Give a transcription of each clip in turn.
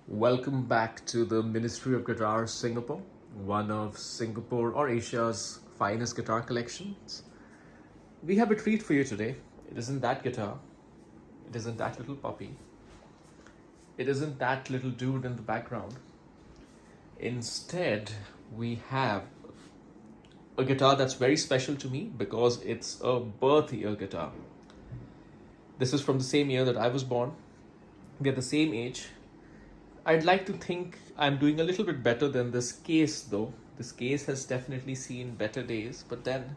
Welcome back to the Ministry of Guitar Singapore, one of Singapore or Asia's finest guitar collections. We have a treat for you today. It isn't that guitar, it isn't that little puppy, it isn't that little dude in the background. Instead, we have a guitar that's very special to me because it's a birth year guitar. This is from the same year that I was born. We are the same age. I'd like to think I'm doing a little bit better than this case though. This case has definitely seen better days, but then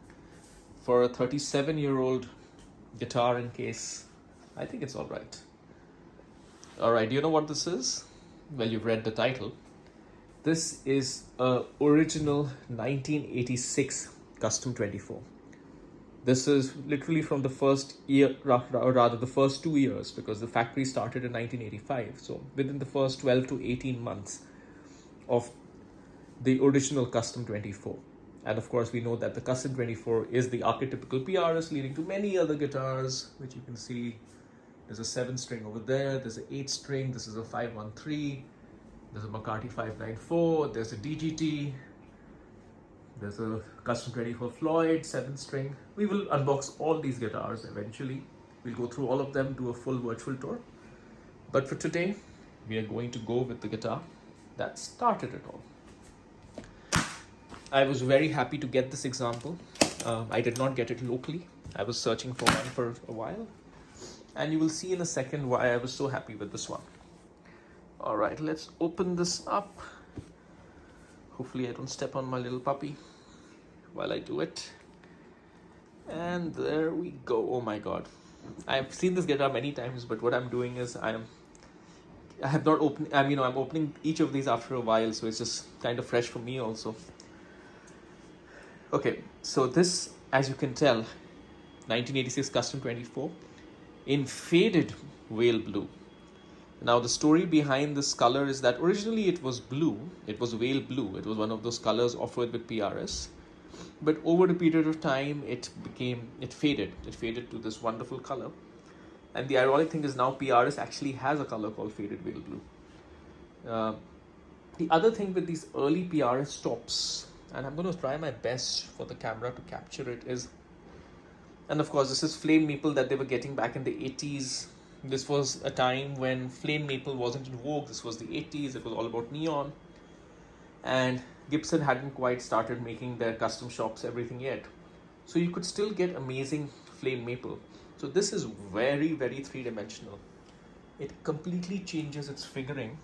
for a 37-year-old guitar and case, I think it's all right. All right, do you know what this is? Well, you've read the title. This is a original 1986 Custom 24. This is literally from the first year, or rather the first 2 years, because the factory started in 1985. So within the first 12 to 18 months of the original Custom 24. And of course, we know that the Custom 24 is the archetypical PRS leading to many other guitars, which you can see. There's a 7-string over there, there's an 8-string, this is a 513, there's a McCarty 594, there's a DGT, there's a Custom 24 Floyd 7-string. We will unbox all these guitars eventually. We'll go through all of them, do a full virtual tour. But for today, we are going to go with the guitar that started it all. I was very happy to get this example. I did not get it locally. I was searching for one for a while. And you will see in a second why I was so happy with this one. All right, let's open this up. Hopefully I don't step on my little puppy while I do it. And there we go. Oh my God. I've seen this guitar many times, but what I'm doing is I'm opening each of these after a while, so it's just kind of fresh for me also. Okay, so this, as you can tell, 1986 Custom 24 in faded whale blue. Now the story behind this color is that originally it was blue, it was whale blue, it was one of those colors offered with PRS, but over a period of time it faded to this wonderful color. And the ironic thing is now PRS actually has a color called faded whale blue. The other thing with these early PRS tops, and I'm going to try my best for the camera to capture it, is, and of course this is flame maple that they were getting back in the 80s. This was a time when flame maple wasn't in vogue. This was the 80s. It was all about neon. And Gibson hadn't quite started making their custom shops, everything yet. So you could still get amazing flame maple. So this is very, very three-dimensional. It completely changes its figuring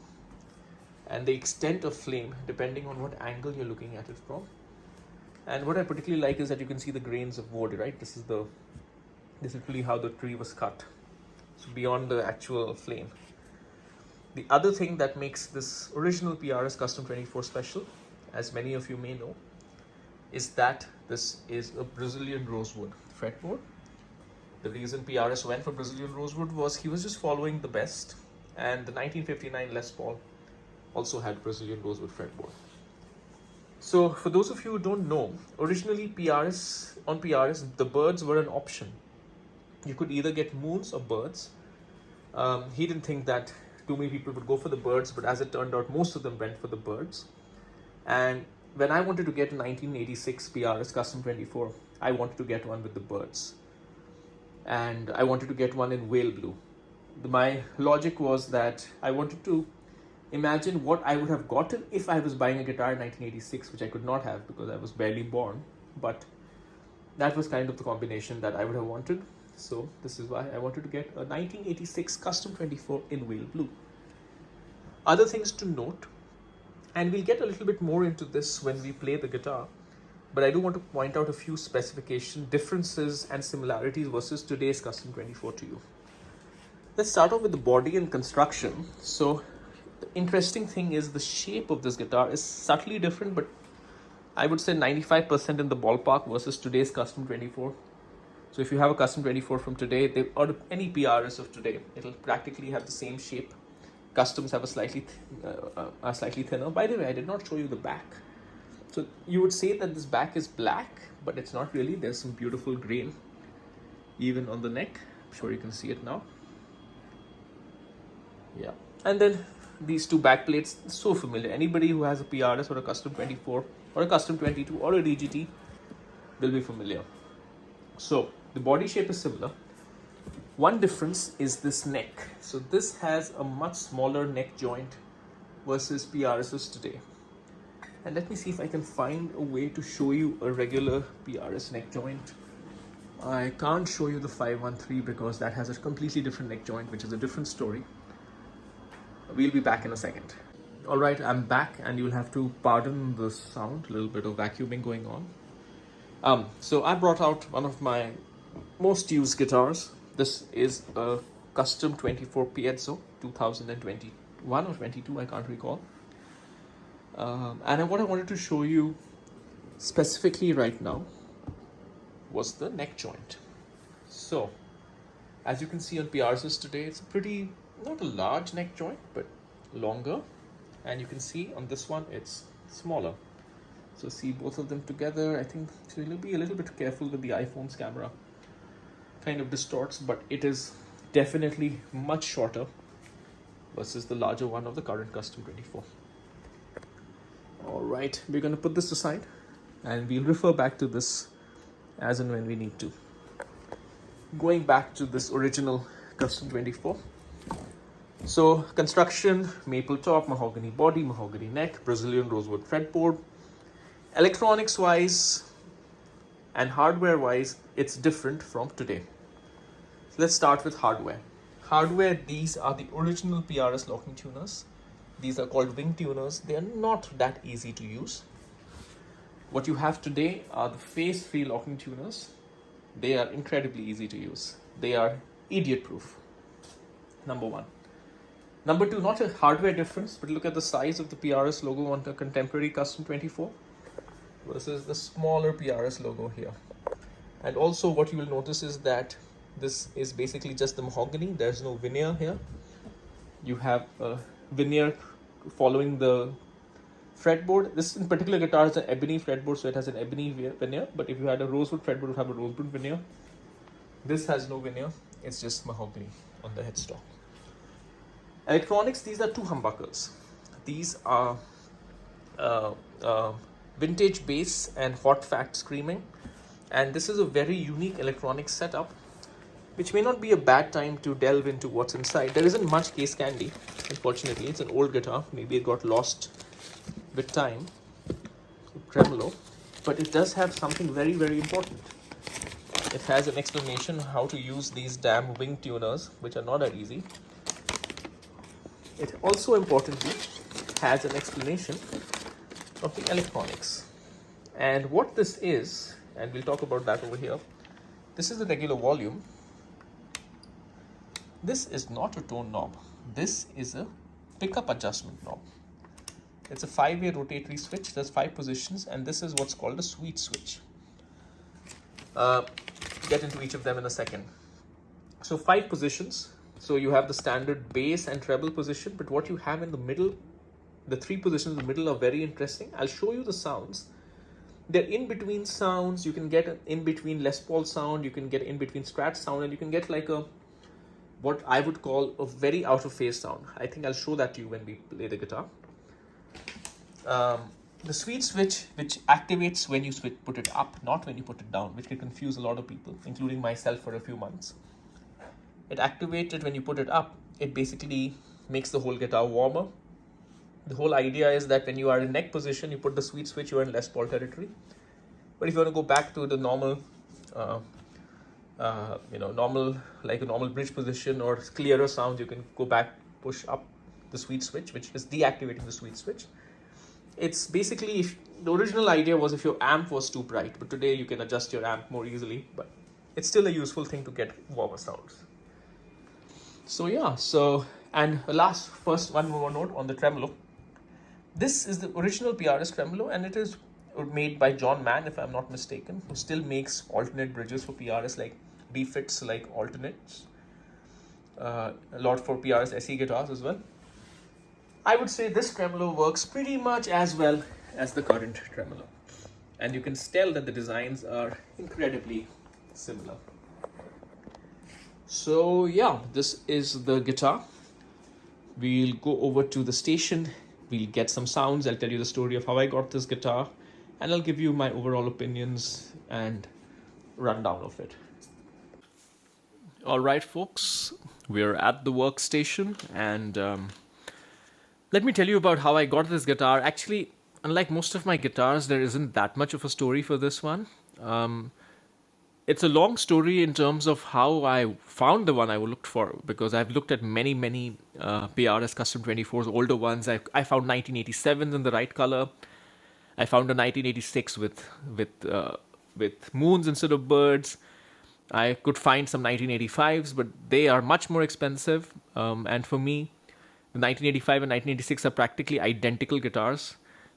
and the extent of flame depending on what angle you're looking at it from. And what I particularly like is that you can see the grains of wood, right? This is literally how the tree was cut. So beyond the actual flame. The other thing that makes this original PRS Custom 24 special, as many of you may know, is that this is a Brazilian rosewood fretboard. The reason PRS went for Brazilian rosewood was he was just following the best, and the 1959 Les Paul also had Brazilian rosewood fretboard. So for those of you who don't know, originally on PRS, the birds were an option. You could either get moons or birds. He didn't think that too many people would go for the birds, but as it turned out, most of them went for the birds. And when I wanted to get a 1986 PRS Custom 24, I wanted to get one with the birds. And I wanted to get one in whale blue. My logic was that I wanted to imagine what I would have gotten if I was buying a guitar in 1986, which I could not have because I was barely born. But that was kind of the combination that I would have wanted. So this is why I wanted to get a 1986 Custom 24 in whale blue. Other things to note, and we'll get a little bit more into this when we play the guitar, but I do want to point out a few specification differences and similarities versus today's Custom 24 to you. Let's start off with the body and construction. So the interesting thing is the shape of this guitar is subtly different, but I would say 95% in the ballpark versus today's Custom 24. So if you have a Custom 24 from today, or any PRS of today, it'll practically have the same shape. Customs have a slightly thinner. By the way, I did not show you the back. So you would say that this back is black, but it's not really. There's some beautiful grain even on the neck. I'm sure you can see it now. Yeah. And then These two back plates, so familiar. Anybody who has a PRS or a Custom 24 or a Custom 22 or a DGT will be familiar. So the body shape is similar. One difference is this neck. So this has a much smaller neck joint versus PRSs today. And let me see if I can find a way to show you a regular PRS neck joint. I can't show you the 513 because that has a completely different neck joint, which is a different story. We'll be back in a second. All right, I'm back, and you'll have to pardon the sound, a little bit of vacuuming going on. So I brought out one of my most used guitars. This is a Custom 24 Piezo, 2021 or 22, I can't recall. And what I wanted to show you specifically right now was the neck joint. So, as you can see on PRSs today, it's a pretty, not a large neck joint, but longer. And you can see on this one, it's smaller. So see both of them together. I think you'll be a little bit careful with the iPhone's camera. Kind of distorts, but it is definitely much shorter versus the larger one of the current Custom 24. All right, we're going to put this aside and we'll refer back to this as and when we need to. Going back to this original Custom 24. So construction, maple top, mahogany body, mahogany neck, Brazilian rosewood fretboard. Electronics wise and hardware wise, it's different from today. So let's start with hardware. Hardware, these are the original PRS locking tuners. These are called wing tuners. They are not that easy to use. What you have today are the phase-free locking tuners. They are incredibly easy to use. They are idiot-proof. Number one. Number two, not a hardware difference, but look at the size of the PRS logo on the contemporary Custom 24 versus the smaller PRS logo here. And also what you will notice is that this is basically just the mahogany. There's no veneer here. You have a veneer following the fretboard. This in particular guitar is an ebony fretboard, so it has an ebony veneer. But if you had a rosewood fretboard, it would have a rosewood veneer. This has no veneer. It's just mahogany on the headstock. Electronics, these are two humbuckers. These are vintage bass and hot fat screaming. And this is a very unique electronic setup, which may not be a bad time to delve into what's inside. There isn't much case candy, unfortunately. It's an old guitar. Maybe it got lost with time. Tremolo. But it does have something very, very important. It has an explanation how to use these damn wing tuners, which are not that easy. It also importantly has an explanation of the electronics. And what this is, and we'll talk about that over here, this is the regular volume. This is not a tone knob. This is a pickup adjustment knob. It's a 5-way rotatory switch. There's 5 positions, and this is what's called a sweet switch. Get into each of them in a second. So 5 positions. So you have the standard bass and treble position, but what you have in the middle, the 3 positions in the middle are very interesting. I'll show you the sounds. They're in-between sounds. You can get an in-between Les Paul sound, you can get in-between Strat sound, and you can get like a, what I would call a very out-of-phase sound. I think I'll show that to you when we play the guitar. The sweet switch, which activates when you put it up, not when you put it down, which can confuse a lot of people, including myself for a few months. It activated when you put it up. It basically makes the whole guitar warmer. The whole idea is that when you are in neck position, you put the sweet switch, you are in Les Paul territory. But if you want to go back to the normal, normal, like a normal bridge position or clearer sound, you can go back, push up the sweet switch, which is deactivating the sweet switch. It's basically, the original idea was if your amp was too bright, but today you can adjust your amp more easily, but it's still a useful thing to get warmer sounds. So yeah, and first one more note on the tremolo. This is the original PRS tremolo, and it is made by John Mann, if I'm not mistaken, who still makes alternate bridges for PRS, like refits, like alternates. A lot for PRS SE guitars as well. I would say this tremolo works pretty much as well as the current tremolo. And you can tell that the designs are incredibly similar. So yeah, this is the guitar. We'll go over to the station, we'll get some sounds, I'll tell you the story of how I got this guitar, and I'll give you my overall opinions and rundown of it. All right, folks, we're at the workstation, and let me tell you about how I got this guitar. Actually, unlike most of my guitars, there isn't that much of a story for this one. It's a long story in terms of how I found the one I looked for, because I've looked at many PRS Custom 24s, older ones. I found 1987s in the right color. I found a 1986 with moons instead of birds. I could find some 1985s, but they are much more expensive. And for me, the 1985 and 1986 are practically identical guitars,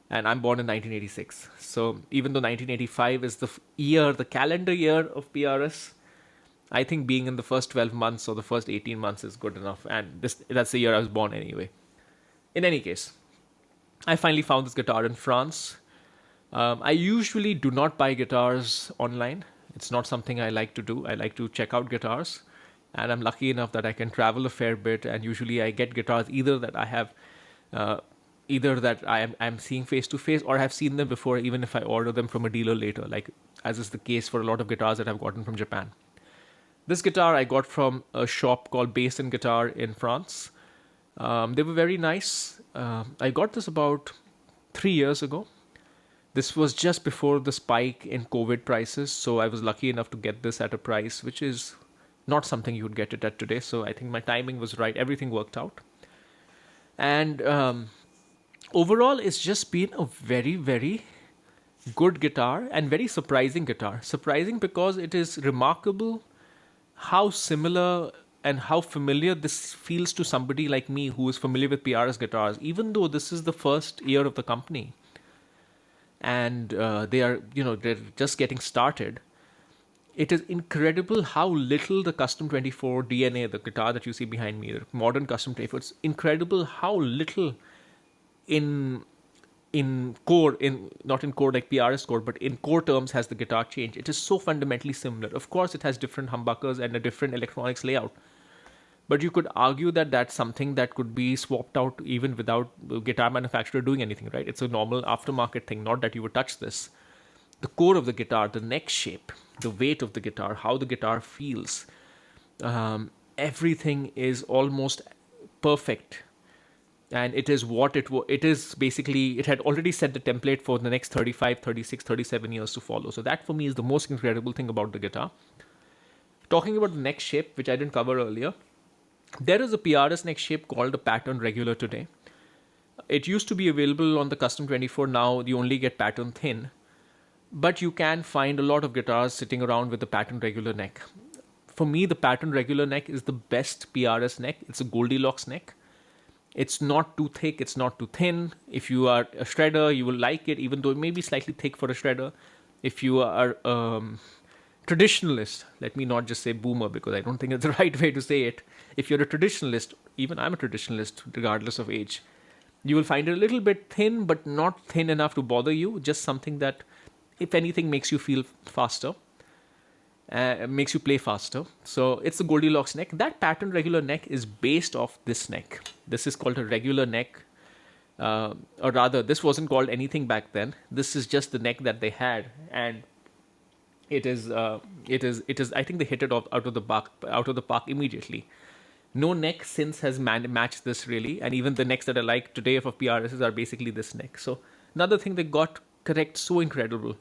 and I'm born in 1986. So even though 1985 is the calendar year of PRS, I think being in the first 12 months or the first 18 months is good enough. And that's the year I was born anyway. In any case, I finally found this guitar in France. I usually do not buy guitars online. It's not something I like to do. I like to check out guitars. And I'm lucky enough that I can travel a fair bit. And usually I get guitars either that I'm seeing face to face, or have seen them before, even if I order them from a dealer later, like as is the case for a lot of guitars that I've gotten from Japan. This guitar I got from a shop called Bass and Guitar in France. They were very nice. I got this about 3 years ago. This was just before the spike in COVID prices, so I was lucky enough to get this at a price which is not something you would get it at today. So I think my timing was right. Everything worked out. And overall, it's just been a very good guitar and very surprising guitar. Surprising because it is remarkable how similar and how familiar this feels to somebody like me who is familiar with PRS guitars, even though this is the first year of the company. And they're just getting started. It is incredible how little the Custom 24 DNA, the guitar that you see behind me, the modern Custom 24, it's incredible how little in core, not in core like PRS core, but in core terms has the guitar changed. It is so fundamentally similar. Of course, it has different humbuckers and a different electronics layout. But you could argue that that's something that could be swapped out even without the guitar manufacturer doing anything, right? It's a normal aftermarket thing, not that you would touch this. The core of the guitar, the neck shape, the weight of the guitar, how the guitar feels, everything is almost perfect. And it is it is basically, it had already set the template for the next 35, 36, 37 years to follow. So that for me is the most incredible thing about the guitar. Talking about the neck shape, which I didn't cover earlier, there is a PRS neck shape called a pattern regular today. It used to be available on the Custom 24. Now you only get pattern thin. But you can find a lot of guitars sitting around with the pattern regular neck. For me, the pattern regular neck is the best PRS neck. It's a Goldilocks neck. It's not too thick, it's not too thin. If you are a shredder, you will like it, even though it may be slightly thick for a shredder. If you are traditionalist, let me not just say boomer, because I don't think it's the right way to say it. If you're a traditionalist, even I'm a traditionalist, regardless of age, you will find it a little bit thin, but not thin enough to bother you. Just something that, if anything, makes you feel faster, makes you play faster. So it's the Goldilocks neck. That pattern regular neck is based off this neck. This is called a regular neck. Or rather, this wasn't called anything back then. This is just the neck that they had. And it is. I think they hit it out of the park immediately. No neck since has matched this really, and even the necks that I like today for PRSs are basically this neck. So another thing they got correct, so incredible.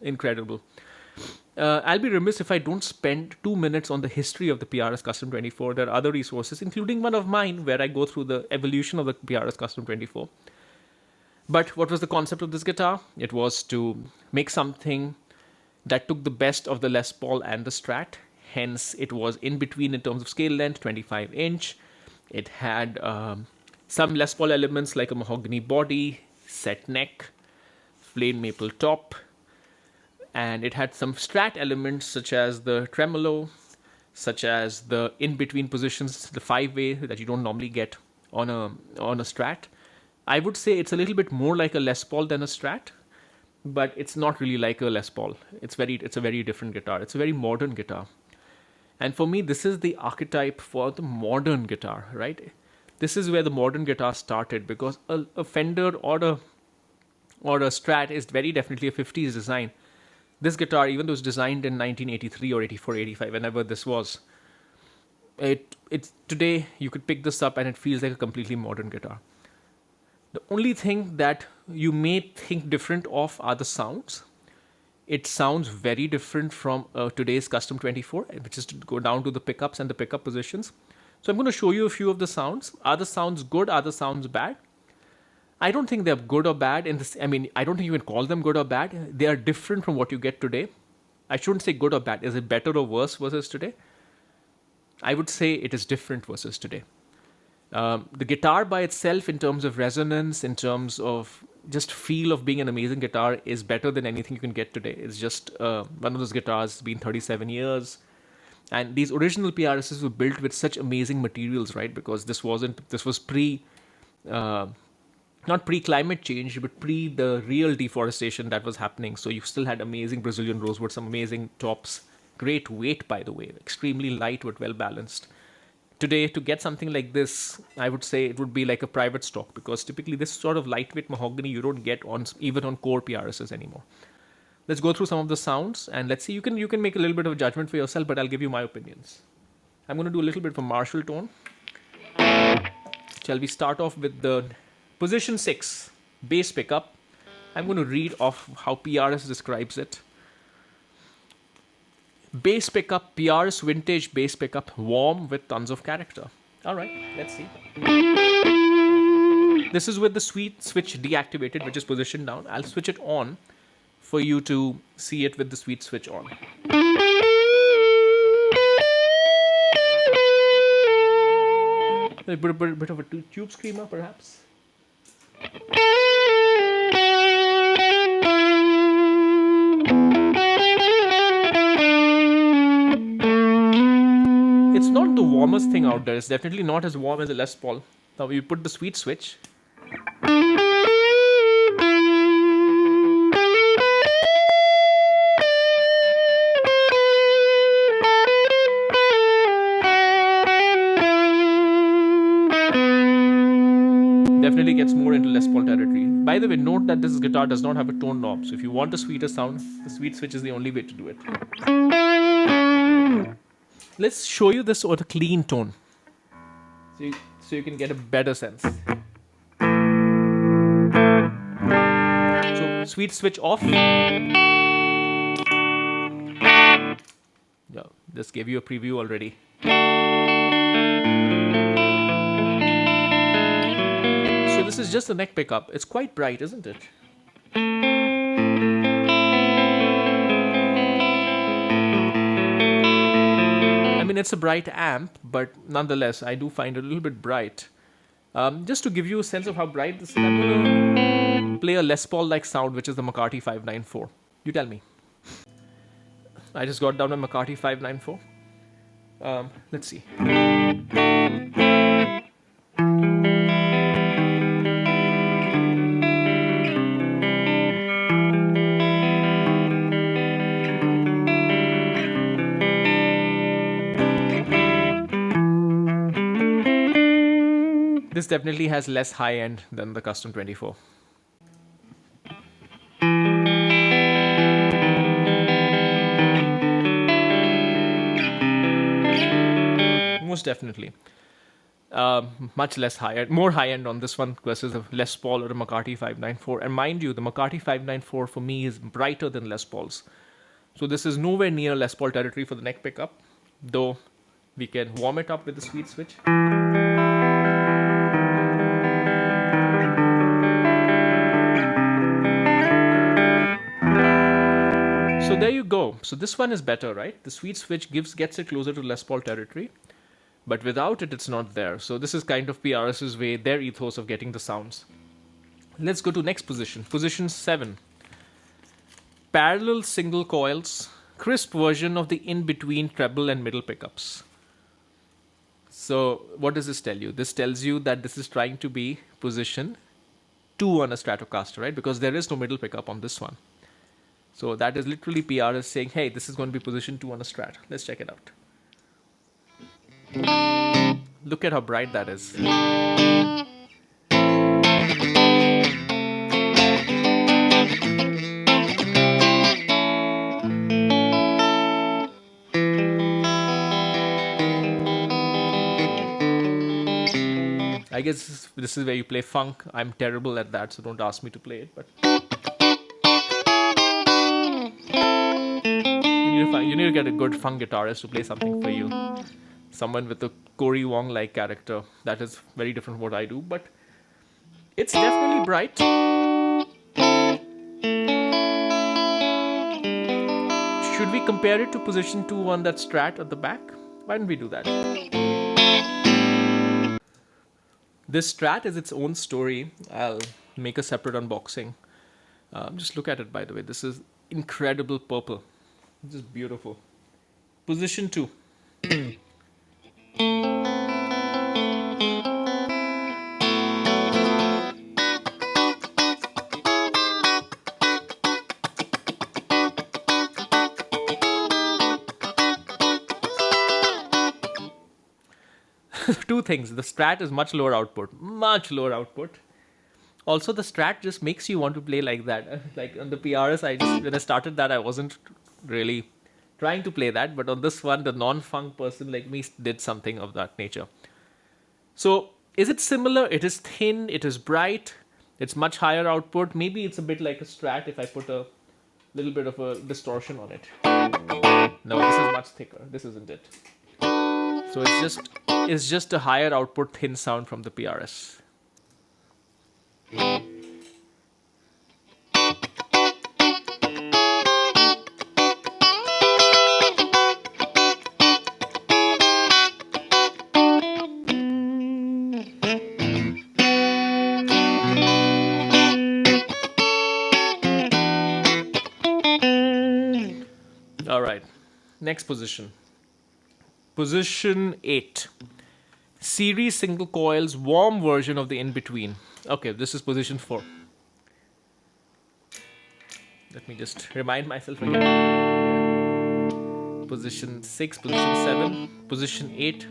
I'll be remiss if I don't spend 2 minutes on the history of the PRS Custom 24. There are other resources, including one of mine, where I go through the evolution of the PRS Custom 24. But what was the concept of this guitar? It was to make something that took the best of the Les Paul and the Strat. Hence, it was in between in terms of scale length, 25 inch. It had some Les Paul elements like a mahogany body, set neck, plain maple top. And it had some Strat elements such as the tremolo, such as the in-between positions, the 5-way that you don't normally get on a Strat. I would say it's a little bit more like a Les Paul than a Strat, but it's not really like a Les Paul. It's a very different guitar. It's a very modern guitar. And for me, this is the archetype for the modern guitar, right? this is where the modern guitar started, because a Fender or a Strat is very definitely a 50s design. This guitar, even though it's designed in 1983 or 84, 85, whenever this was, it's today you could pick this up and it feels like a completely modern guitar. The only thing that you may think different of are the sounds. It sounds very different from today's Custom 24, which is to go down to the pickups and the pickup positions. So I'm going to show you a few of the sounds. Are the sounds good? Are the sounds bad? I don't think they're good or bad. I don't think you can call them good or bad. They are different from what you get today. I shouldn't say good or bad. Is it better or worse versus today? I would say it is different versus today. The guitar by itself, in terms of resonance, in terms of just feel of being an amazing guitar, is better than anything you can get today. It's just one of those guitars. It's been 37 years. And these original PRSs were built with such amazing materials, right? Because this was not pre-climate change, but pre the real deforestation that was happening. So you still had amazing Brazilian rosewood, some amazing tops, great weight, by the way, extremely light but well balanced. Today, to get something like this, I would say it would be like a private stock, because typically this sort of lightweight mahogany you don't get even on core PRSs anymore. Let's go through some of the sounds and let's see. You can make a little bit of a judgment for yourself, but I'll give you my opinions. I'm going to do a little bit of a Marshall tone. Shall we start off with the position 6 bass pickup? I'm going to read off how PRS describes it. Bass pickup, PRS vintage bass pickup, warm with tons of character. Alright, let's see. This is with the sweet switch deactivated, which is positioned down. I'll switch it on for you to see it with the sweet switch on. A bit of a tube screamer, perhaps. It's not the warmest thing out there. It's definitely not as warm as a Les Paul. Now we put the sweet switch. Definitely gets more into Les Paul territory. By the way, note that this guitar does not have a tone knob. So if you want a sweeter sound, the sweet switch is the only way to do it. Let's show you this sort of clean tone, so you can get a better sense. So sweet switch off. Yeah, this gave you a preview already. So this is just the neck pickup. It's quite bright, isn't it? It's a bright amp, but nonetheless, I do find it a little bit bright. Just to give you a sense of how bright this is, I'm going to play a Les Paul-like sound, which is the McCarty 594. You tell me. I just got down a McCarty 594. Let's see. This definitely has less high end than the Custom 24. Most definitely. Much less high end, more high end on this one versus a Les Paul or a McCarty 594. And mind you, the McCarty 594 for me is brighter than Les Paul's. So this is nowhere near Les Paul territory for the neck pickup, though we can warm it up with the sweet switch. So there you go. So this one is better, right? The sweet switch gets it closer to Les Paul territory, but without it, it's not there. So this is kind of PRS's way, their ethos of getting the sounds. Let's go to next position. Position 7. Parallel single coils, crisp version of the in-between treble and middle pickups. So what does this tell you? This tells you that this is trying to be position 2 on a Stratocaster, right? Because there is no middle pickup on this one. So that is literally PRS saying, hey, this is going to be position 2 on a Strat. Let's check it out. Look at how bright that is. I guess this is where you play funk. I'm terrible at that, so don't ask me to play it. But you need to get a good funk guitarist to play something for you. Someone with a Cory Wong-like character. That is very different from what I do, but it's definitely bright. Should we compare it to position 2 on that Strat at the back? Why don't we do that? This Strat is its own story. I'll make a separate unboxing. Just look at it, by the way. This is incredible purple. This is beautiful. Position 2. Two things. The Strat is much lower output. Much lower output. Also, the Strat just makes you want to play like that. Like on the PRS, when I started that, I wasn't really trying to play that. But on this one, the non-funk person like me did something of that nature. So, is it similar? It is thin. It is bright. It's much higher output. Maybe it's a bit like a Strat if I put a little bit of a distortion on it. No, this is much thicker. This isn't it. So it's just a higher output thin sound from the PRS. All right, next position. Position 8. Series single coils, warm version of the in-between. Okay, this is position 4. Let me just remind myself again. Position 6, position 7, position 8,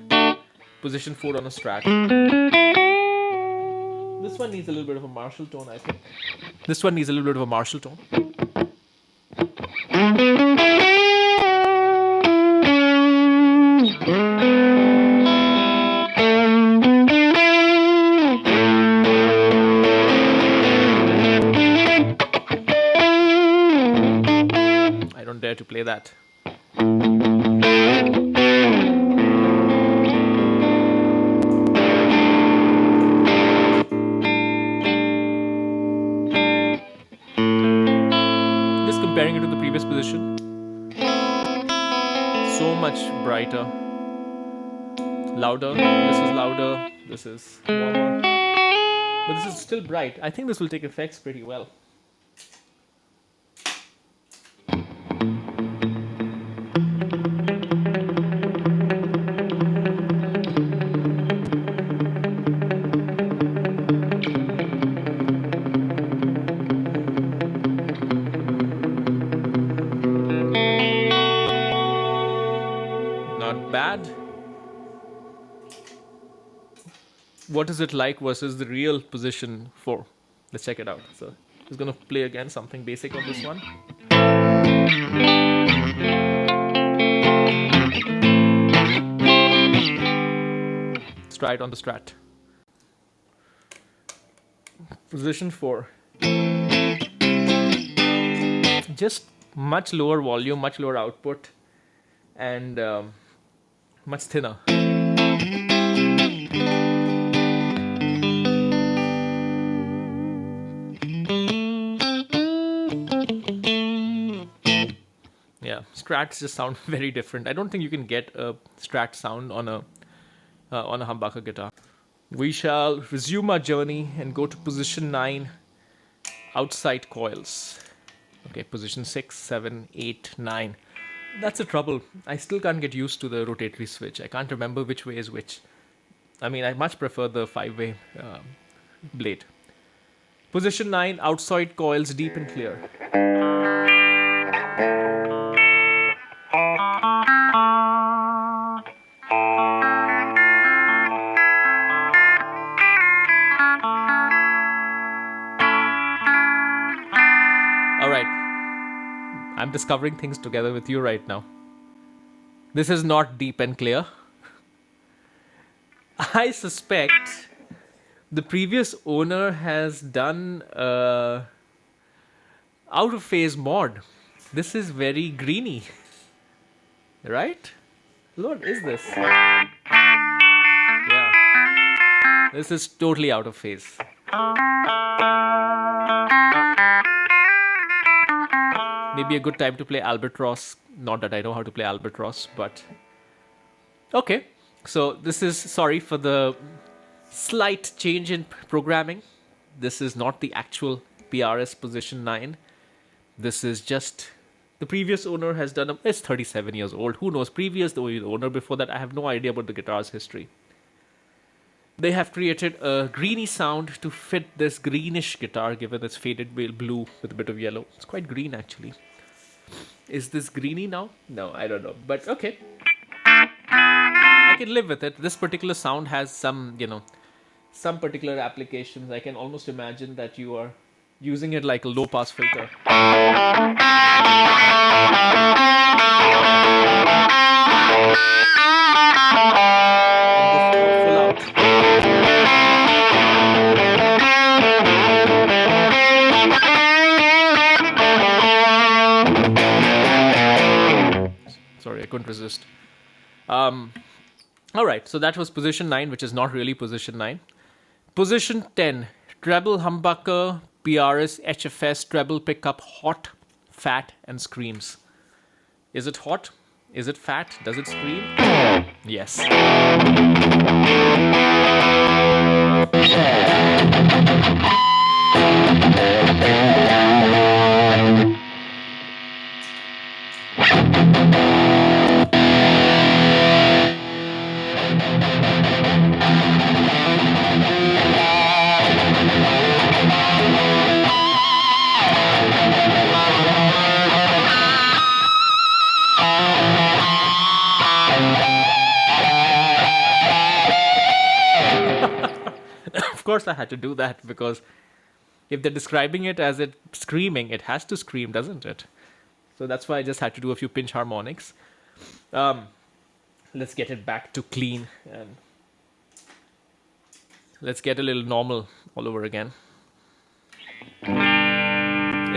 position 4 on a Strat. This one needs a little bit of a Marshall tone, I think. This one needs a little bit of a Marshall tone. I don't dare to play that. Just comparing it to the previous position. So much brighter. Louder. This is louder. This is warmer. But this is still bright. I think this will take effects pretty well. Not bad. What is it like versus the real position 4? Let's check it out. So just gonna play again something basic on this one. Let's try it on the Strat. Position 4. Just much lower volume, much lower output, and much thinner. Yeah, Strats just sound very different. I don't think you can get a Strat sound on a humbucker guitar. We shall resume our journey and go to position 9, outside coils. Okay, position 6, 7, 8, 9. That's the trouble. I still can't get used to the rotatory switch. I can't remember which way is which. I mean, I much prefer the 5-way blade. Position 9, outside coils, deep and clear. I'm discovering things together with you right now. This is not deep and clear. I suspect the previous owner has done out of phase mod. This is very greeny, right? What is this? Yeah, this is totally out of phase. Maybe a good time to play Albatross. Not that I know how to play Albatross, but okay. So this is, sorry for the slight change in programming. This is not the actual PRS position 9. This is just the previous owner has done it's 37 years old. Who knows? Previous the owner before that, I have no idea about the guitar's history. They have created a greeny sound to fit this greenish guitar, given its faded blue with a bit of yellow. It's quite green actually. Is this greeny now? No, I don't know. But okay. I can live with it. This particular sound has some, some particular applications. I can almost imagine that you are using it like a low pass filter. Full out. Sorry, I couldn't resist. All right, so that was position 9, which is not really position 9. Position 10, treble humbucker, PRS, HFS, treble pickup, hot, fat, and screams. Is it hot? Is it fat? Does it scream? Yes. Of course I had to do that, because if they're describing it as it screaming, it has to scream, doesn't it? So that's why I just had to do a few pinch harmonics. Let's get it back to clean, and let's get a little normal all over again.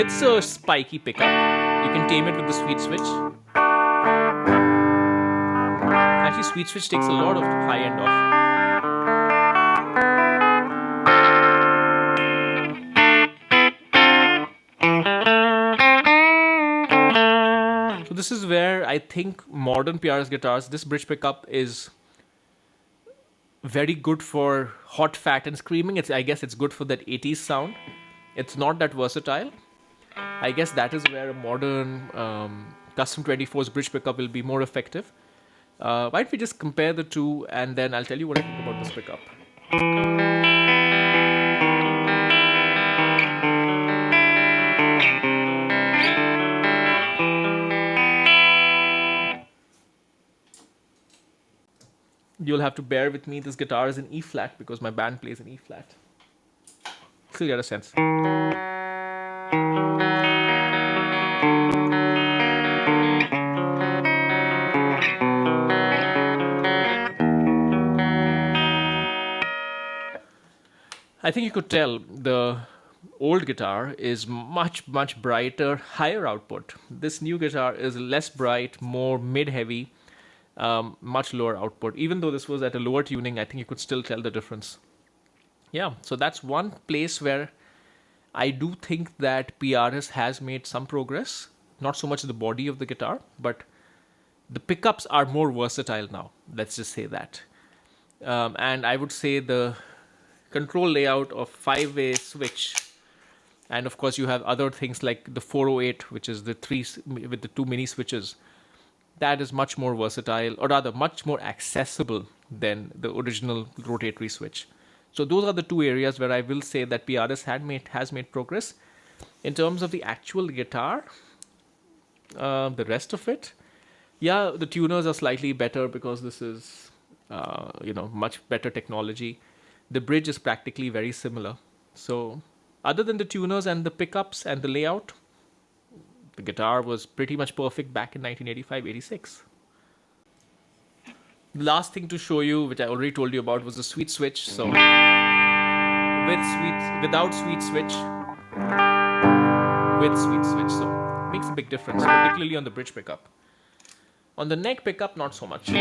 It's a spiky pickup. You can tame it with the sweet switch. Actually, sweet switch takes a lot of high end off. So this is where I think modern PRS guitars, this bridge pickup is very good for hot, fat, and screaming. I guess it's good for that 80s sound. It's not that versatile. I guess that is where a modern Custom 24's bridge pickup will be more effective. Why don't we just compare the two, and then I'll tell you what I think about this pickup. You'll have to bear with me. This guitar is in E flat because my band plays in E flat. So you get a sense. I think you could tell the old guitar is much, much brighter, higher output. This new guitar is less bright, more mid-heavy, much lower output. Even though this was at a lower tuning, I think you could still tell the difference. Yeah, so that's one place where I do think that PRS has made some progress. Not so much the body of the guitar, but the pickups are more versatile now. Let's just say that. And I would say the control layout of 5-way switch, and of course you have other things like the 408, which is the 3 with the 2 mini switches. That is much more versatile, or rather much more accessible than the original rotatory switch. So those are the two areas where I will say that PRS has made progress. In terms of the actual guitar, the rest of it, yeah, the tuners are slightly better because this is much better technology. The bridge is practically very similar. So other than the tuners and the pickups and the layout, The guitar was pretty much perfect back in 1985-86. The last thing to show you, which I already told you about, was the sweet switch. So without sweet switch, with sweet switch, so it makes a big difference, particularly on the bridge pickup. On the neck pickup, not so much. Or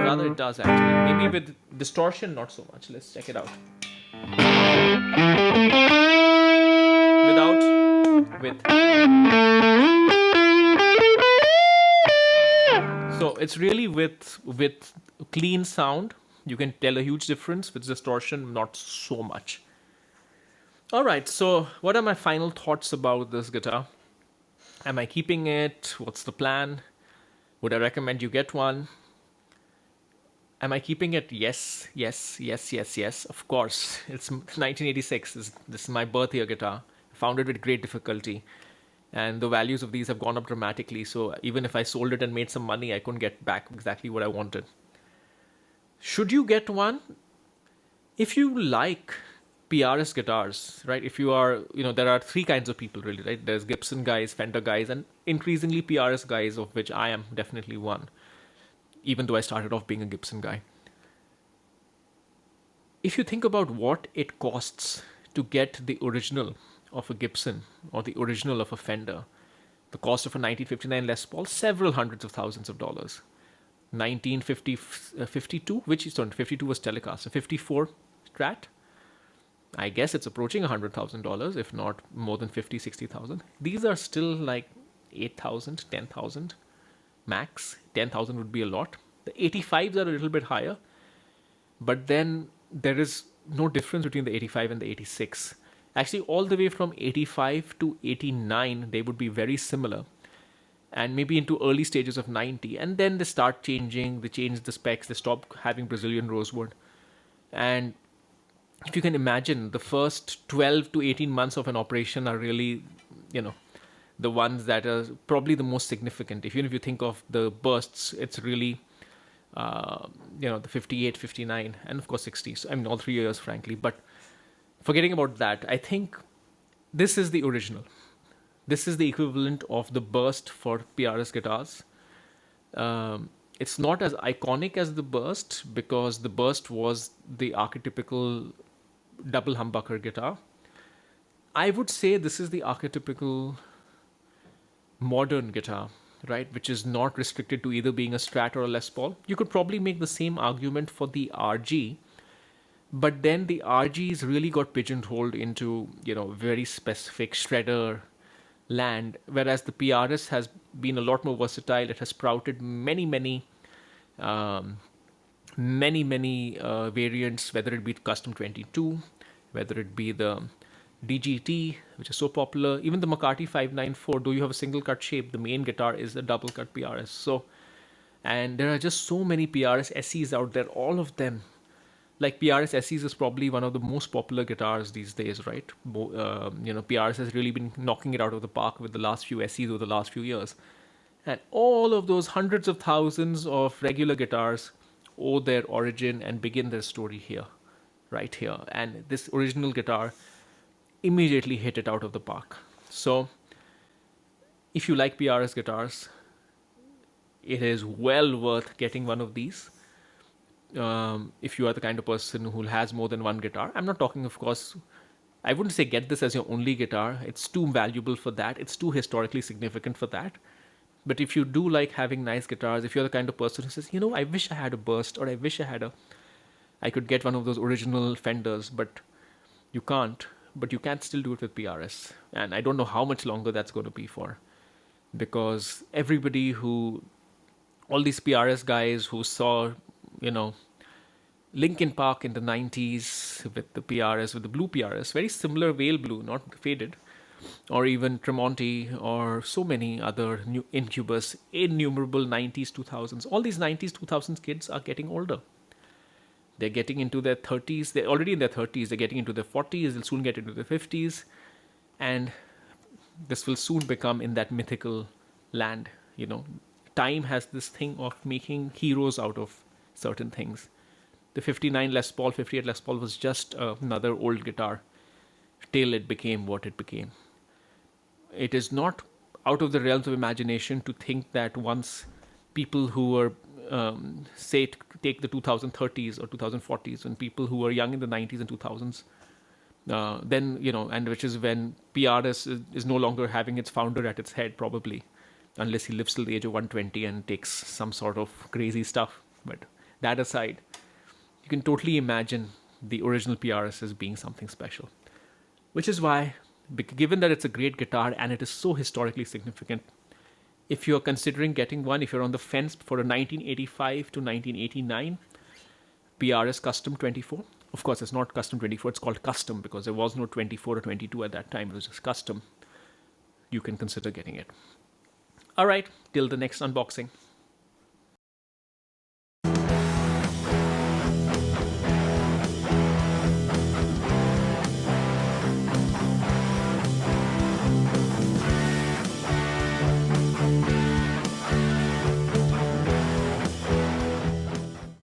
rather, it does actually. Maybe with distortion, not so much. Let's check it out. Without, with. So it's really with clean sound. You can tell a huge difference. With distortion, not so much. All right, so what are my final thoughts about this guitar? Am I keeping it? What's the plan? Would I recommend you get one? Am I keeping it? Yes. Of course. It's 1986. This is my birth year guitar. I found it with great difficulty. And the values of these have gone up dramatically. So even if I sold it and made some money, I couldn't get back exactly what I wanted. Should you get one? If you like PRS guitars, right? If you are, there are three kinds of people really, right? There's Gibson guys, Fender guys, and increasingly PRS guys, of which I am definitely one, even though I started off being a Gibson guy. If you think about what it costs to get the original of a Gibson or the original of a Fender, the cost of a 1959 Les Paul, several hundreds of thousands of dollars. 1952, 52 was Telecaster, 54 Strat, I guess it's approaching $100,000, if not more than 50, 60,000. These are still like 8,000, 10,000 max. 10,000 would be a lot. The 85s are a little bit higher, but then there is no difference between the 85 and the 86. Actually, all the way from 85 to 89, they would be very similar. And maybe into early stages of 90. And then they start changing. They change the specs. They stop having Brazilian rosewood. And if you can imagine, the first 12 to 18 months of an operation are really, the ones that are probably the most significant. Even if you think of the bursts, it's really, the 58, 59, and of course 60. So, all 3 years, frankly. But forgetting about that, I think this is the original. This is the equivalent of the burst for PRS guitars. It's not as iconic as the burst because the burst was the archetypical double humbucker guitar. I would say this is the archetypical modern guitar, right? Which is not restricted to either being a Strat or a Les Paul. You could probably make the same argument for the RG, but then the RGs really got pigeonholed into, very specific shredder land, whereas the PRS has been a lot more versatile. It has sprouted many variants, whether it be Custom 22, whether it be the DGT, which is so popular, even the McCarty 594, though you have a single cut shape, the main guitar is a double cut PRS. So, and there are just so many PRS SEs out there, all of them. Like PRS SEs is probably one of the most popular guitars these days, right? PRS has really been knocking it out of the park with the last few SEs over the last few years. And all of those hundreds of thousands of regular guitars owe their origin and begin their story here, right here. And this original guitar immediately hit it out of the park. So if you like PRS guitars, it is well worth getting one of these. If you are the kind of person who has more than one guitar. I'm not talking, of course, I wouldn't say get this as your only guitar. It's too valuable for that. It's too historically significant for that. But if you do like having nice guitars, if you're the kind of person who says, I wish I had a burst, or I wish I could get one of those original Fenders, but you can't. But you can still do it with PRS. And I don't know how much longer that's going to be for. Because all these PRS guys who saw, Linkin Park in the 90s with the PRS, with the blue PRS, very similar Whale blue, not faded, or even Tremonti, or so many other new Incubus, innumerable 90s, 2000s. All these 90s, 2000s kids are getting older. They're getting into their 30s. They're already in their 30s. They're getting into their 40s. They'll soon get into their 50s. And this will soon become in that mythical land. Time has this thing of making heroes out of certain things. The 59 Les Paul, 58 Les Paul was just another old guitar. till it became what it became. It is not out of the realms of imagination to think that once people who were, say, take the 2030s or 2040s, and people who were young in the 90s and 2000s, then, and which is when PRS is no longer having its founder at its head, probably, unless he lives till the age of 120 and takes some sort of crazy stuff. But that aside, you can totally imagine the original PRS as being something special. Which is why, given that it's a great guitar and it is so historically significant, if you're considering getting one, if you're on the fence for a 1985 to 1989 PRS Custom 24, of course it's not Custom 24, it's called Custom because there was no 24 or 22 at that time, it was just Custom, you can consider getting it. Alright, till the next unboxing.